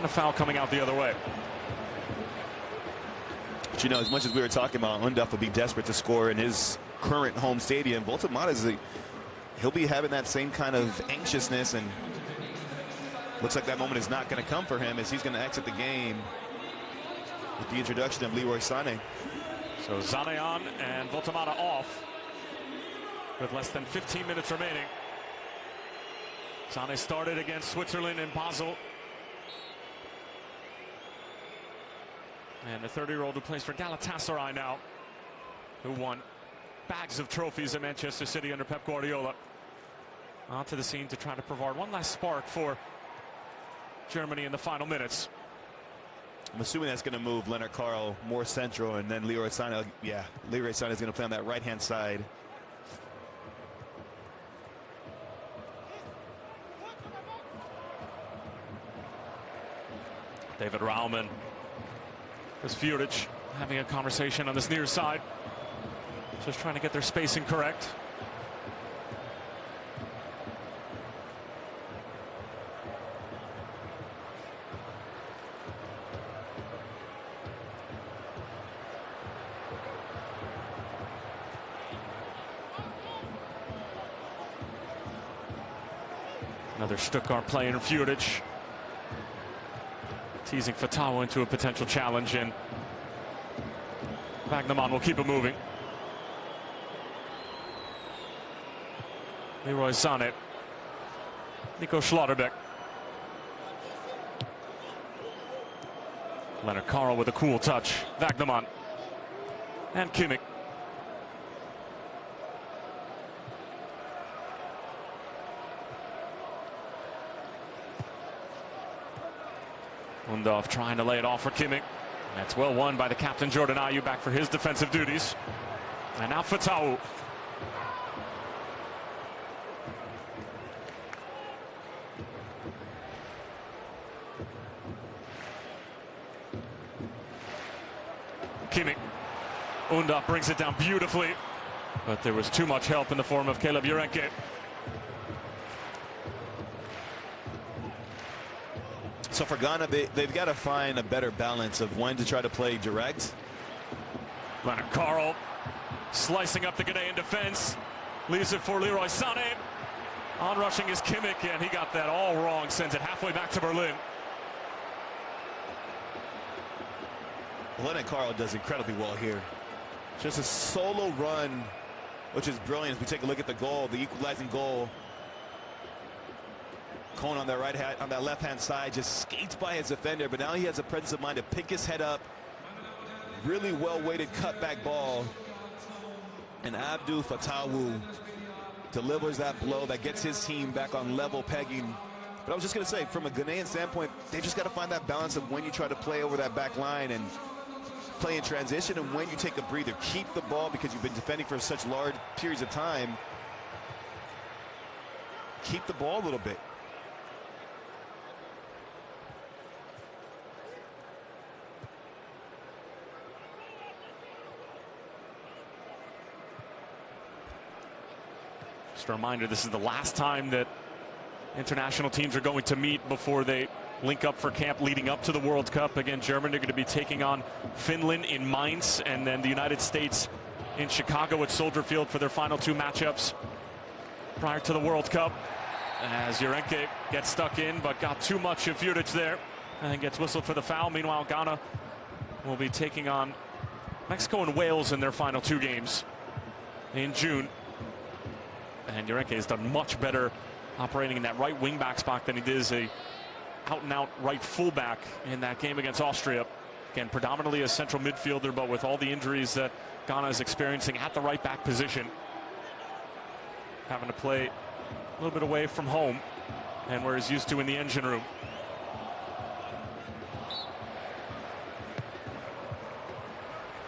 And a foul coming out the other way. But you know, as much as we were talking about Undav would be desperate to score in his current home stadium, Volta-Mata he'll be having that same kind of anxiousness, and looks like that moment is not going to come for him as he's going to exit the game with the introduction of Leroy Sané. So Sané on and Volta-Mata off with less than 15 minutes remaining. Sané started against Switzerland in Basel. And the 30-year-old who plays for Galatasaray now, who won bags of trophies at Manchester City under Pep Guardiola, onto the scene to try to provide one last spark for Germany in the final minutes. I'm assuming that's going to move Leonard Carl more central, and then Leroy Sané, yeah, Leroy Sané is going to play on that right-hand side. David Raumann. There's Fjuric having a conversation on this near side. Just trying to get their spacing correct. Another Stuttgart player, Fjuric, teasing Fatawu into a potential challenge, and Wagnermann will keep it moving. Leroy Sané, Nico Schlotterbeck. Leonard Carl with a cool touch, Wagnermann, and Kimmich. Undav trying to lay it off for Kimmich. That's well won by the captain, Jordan Ayew, back for his defensive duties. And now Fatawu. Kimmich. Undav brings it down beautifully, but there was too much help in the form of Caleb Jurenke. So for Ghana, they've got to find a better balance of when to try to play direct. Leonard Carl slicing up the Ghanaian defense, leaves it for Leroy Sané. Onrushing is Kimmich, and he got that all wrong, sends it halfway back to Berlin. Leonard Carl does incredibly well here. Just a solo run, which is brilliant. As we take a look at the goal, the equalizing goal. Cohn on that left-hand side just skates by his defender, but now he has a presence of mind to pick his head up. Really well-weighted cutback ball. And Abdou Fatawu delivers that blow that gets his team back on level pegging. But I was just going to say, from a Ghanaian standpoint, they just got to find that balance of when you try to play over that back line and play in transition, and when you take a breather. Keep the ball because you've been defending for such large periods of time. Keep the ball a little bit. Just a reminder, this is the last time that international teams are going to meet before they link up for camp leading up to the World Cup. Again, Germany are going to be taking on Finland in Mainz, and then the United States in Chicago at Soldier Field for their final two matchups prior to the World Cup. As Jurenke gets stuck in, but got too much of Fjuric there and gets whistled for the foul. Meanwhile, Ghana will be taking on Mexico and Wales in their final two games in June. And Jurenke has done much better operating in that right wing-back spot than he did as a out-and-out right fullback in that game against Austria. Again, predominantly a central midfielder, but with all the injuries that Ghana is experiencing at the right-back position, having to play a little bit away from home and where he's used to in the engine room.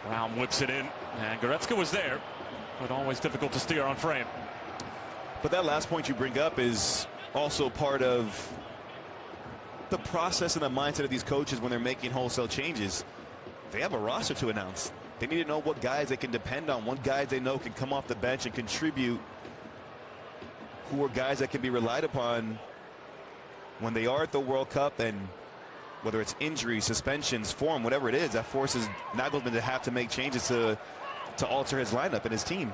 Raum whips it in, and Goretzka was there, but always difficult to steer on frame. But that last point you bring up is also part of the process and the mindset of these coaches when they're making wholesale changes. They have a roster to announce. They need to know what guys they can depend on, what guys they know can come off the bench and contribute, who are guys that can be relied upon when they are at the World Cup, and whether it's injury, suspensions, form, whatever it is, that forces Nagelsmann to have to make changes to alter his lineup and his team.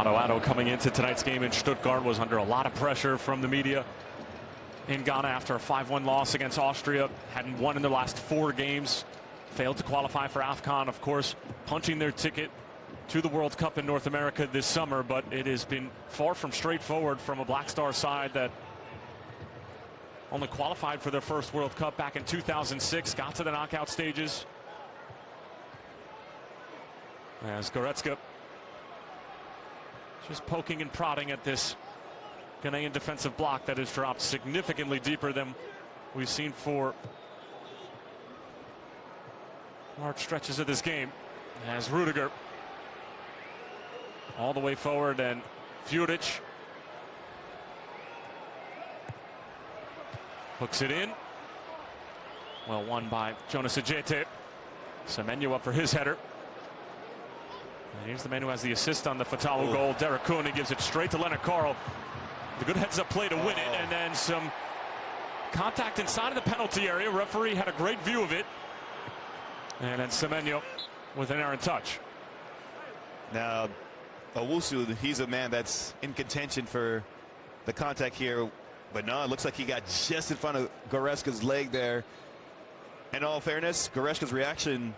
Addo coming into tonight's game in Stuttgart was under a lot of pressure from the media in Ghana after a 5-1 loss against Austria. Hadn't won in their last 4 games. Failed to qualify for AFCON, of course, punching their ticket to the World Cup in North America this summer. But it has been far from straightforward from a Black Star side that only qualified for their first World Cup back in 2006. Got to the knockout stages. As Goretzka just poking and prodding at this Ghanaian defensive block that has dropped significantly deeper than we've seen for large stretches of this game. As Rudiger all the way forward, and Fjuric hooks it in. Well won by Jonas Ajete. Semenyo up for his header. And here's the man who has the assist on the Fatawu goal. Derek Kuhn. He gives it straight to Leonard Carl. The good heads-up play to win it, and then some contact inside of the penalty area. Referee had a great view of it. And then Semenyo with an errant touch. Now, Owusu, he's a man that's in contention for the contact here. But no, it looks like he got just in front of Goretzka's leg there. In all fairness, Goretzka's reaction,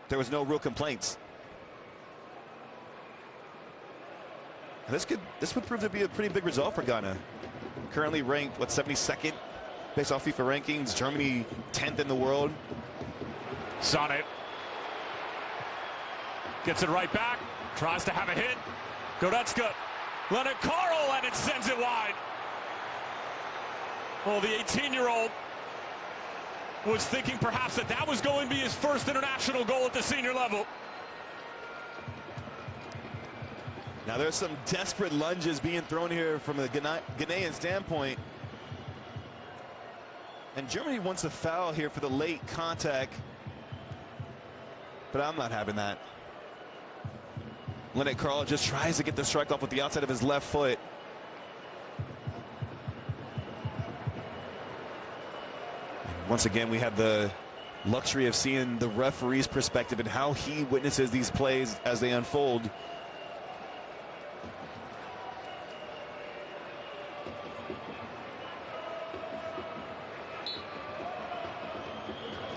there was no real complaints. This would prove to be a pretty big result for Ghana. Currently ranked, what, 72nd based off FIFA rankings. Germany 10th in the world. Sané gets it right back. Tries to have a hit. Goretzka. Leonard Carl, and it sends it wide. Well, the 18-year-old was thinking perhaps that was going to be his first international goal at the senior level. Now there's some desperate lunges being thrown here from a Ghanaian standpoint. And Germany wants a foul here for the late contact. But I'm not having that. Leonard Carl just tries to get the strike off with the outside of his left foot. Once again, we have the luxury of seeing the referee's perspective and how he witnesses these plays as they unfold.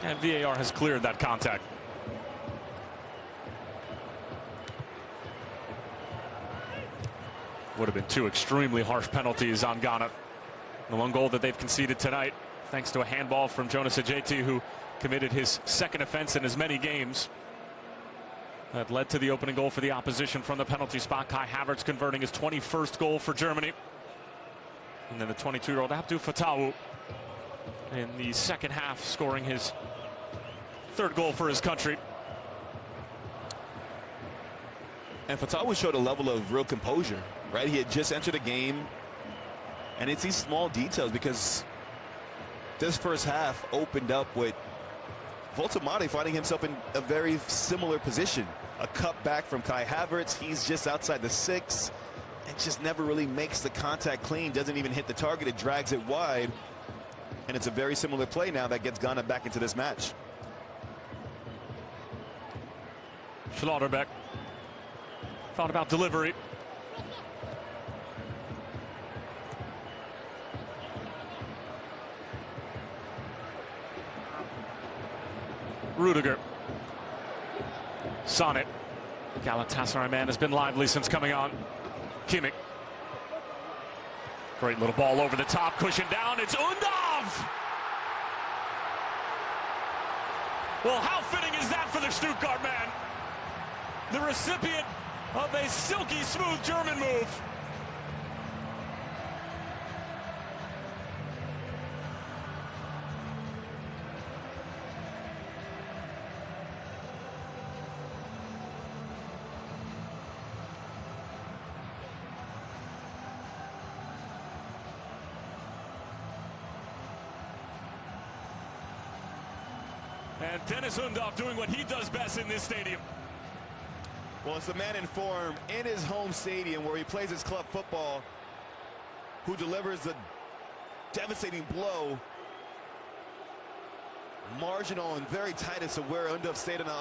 And VAR has cleared that contact. Would have been 2 extremely harsh penalties on Ghana. The 1 goal that they've conceded tonight, thanks to a handball from Jonas Ajete, who committed his 2nd offense in as many games. That led to the opening goal for the opposition from the penalty spot. Kai Havertz converting his 21st goal for Germany. And then the 22-year-old Abdou Fatawu in the second half, scoring his 3rd goal for his country. And Fatawu showed a level of real composure, right? He had just entered a game, and it's these small details, because this first half opened up with Voltemade finding himself in a very similar position. A cut back from Kai Havertz. He's just outside the 6 and just never really makes the contact clean, doesn't even hit the target. It drags it wide. And it's a very similar play now that gets Ghana back into this match. Schlotterbeck thought about delivery. Rudiger. Sané. Galatasaray man has been lively since coming on. Kimmich. Great little ball over the top, cushion down. It's Undav. Well, how fitting is that for the Stuttgart man? The recipient of a silky smooth German move. And Dennis Undav doing what he does best in this stadium. Well, it's the man in form in his home stadium where he plays his club football who delivers the devastating blow. Marginal and very tight as to where Undav stayed in an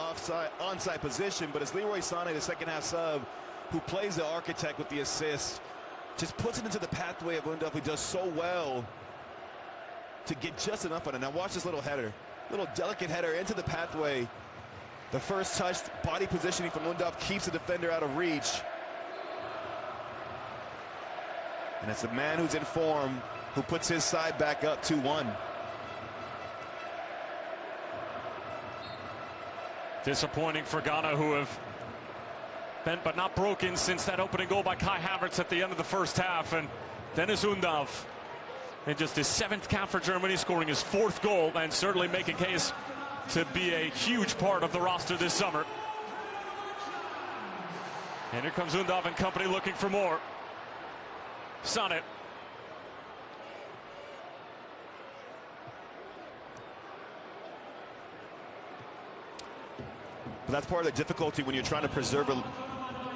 onside position, but it's Leroy Sané, the second half sub, who plays the architect with the assist. Just puts it into the pathway of Undav, who does so well to get just enough on it. Now watch this little header. Little delicate header into the pathway. The first touch, body positioning from Undav keeps the defender out of reach. And it's the man who's in form who puts his side back up 2-1. Disappointing for Ghana, who have bent but not broken since that opening goal by Kai Havertz at the end of the first half. And Dennis Undav in just his 7th cap for Germany, scoring his 4th goal and certainly making case to be a huge part of the roster this summer. And here comes Undav and company looking for more. Sané. But that's part of the difficulty when you're trying to preserve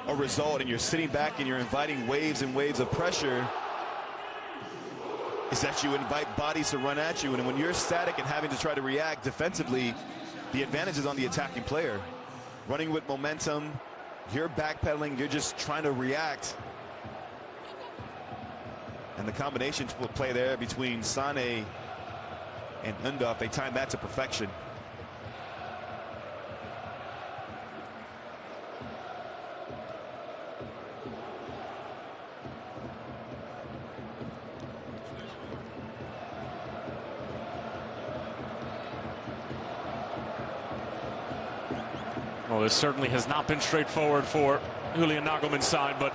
a result and you're sitting back and you're inviting waves and waves of pressure, is that you invite bodies to run at you. And when you're static and having to try to react defensively, the advantage is on the attacking player. Running with momentum, you're backpedaling, you're just trying to react. And the combination will play there between Sané and Undav. They timed that to perfection. Well, this certainly has not been straightforward for Julian Nagelmann's side, but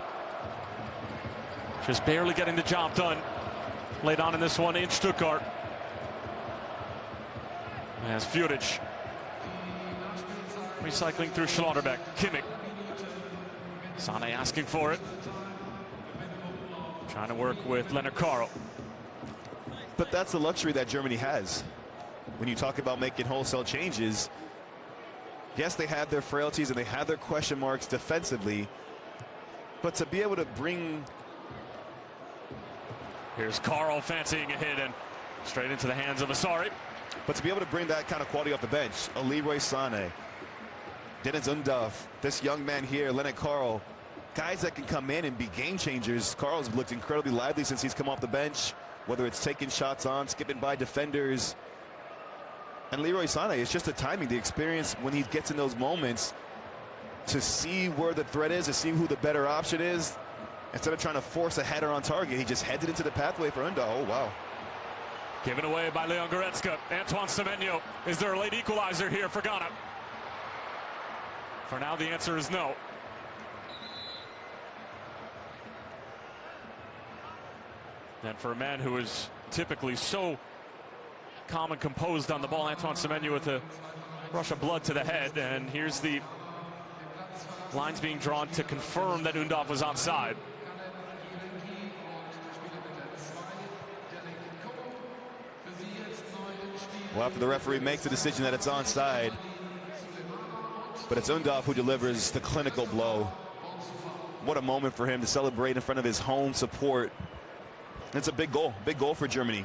just barely getting the job done late on in this one in Stuttgart. As Fjuric recycling through Schlotterbeck. Kimmich. Sané asking for it. Trying to work with Leonard Carl. But that's the luxury that Germany has. When you talk about making wholesale changes, yes, they have their frailties and they have their question marks defensively, but to be able to bring... Here's Carl fancying a hit and straight into the hands of Asari. But to be able to bring that kind of quality off the bench, a Leroy Sané, Dennis Undav, this young man here, Leonard Carl, guys that can come in and be game changers. Carl's looked incredibly lively since he's come off the bench, whether it's taking shots on, skipping by defenders. And Leroy Sané, it's just the timing, the experience when he gets in those moments to see where the threat is, to see who the better option is. Instead of trying to force a header on target, he just heads it into the pathway for Undav. Oh, wow. Given away by Leon Goretzka. Antoine Semenyo. Is there a late equalizer here for Ghana? For now, the answer is no. And for a man who is typically so calm and composed on the ball, Antoine Semenyo with a rush of blood to the head. And here's the lines being drawn to confirm that Undav was onside. Well, after the referee makes the decision that it's onside, but it's Undav who delivers the clinical blow. What a moment for him to celebrate in front of his home support. It's a big goal for Germany.